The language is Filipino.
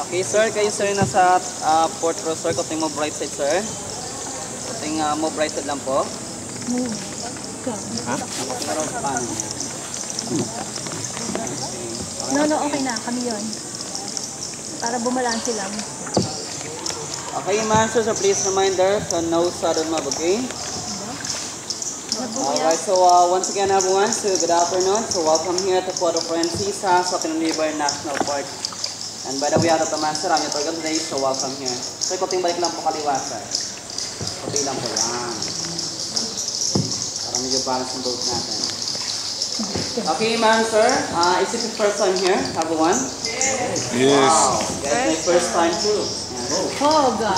Okay, sir. Kayo, sir, nasa fourth row, sir. Kuting mo bright side, sir. Kuting mo bright side lang po. Ha? No, okay na. Kami yun. Para bumalansi lang. Okay, ma'am, sir. So, please reminder, so no sudden move, okay? Alright, so once again, everyone, so good afternoon. So welcome here to Puerto Princesa, sa Pinong River National Park. And by the way, ato naman, sir, aming tour today, so welcome here. So, kuting balik lang po kaliwa, sir. Kuting lang po yan. Para medyo balance yung boat natin. Okay, ma'am, sir. Is it your first time here, everyone? Yes. Wow, that's my first time too. Oh, God.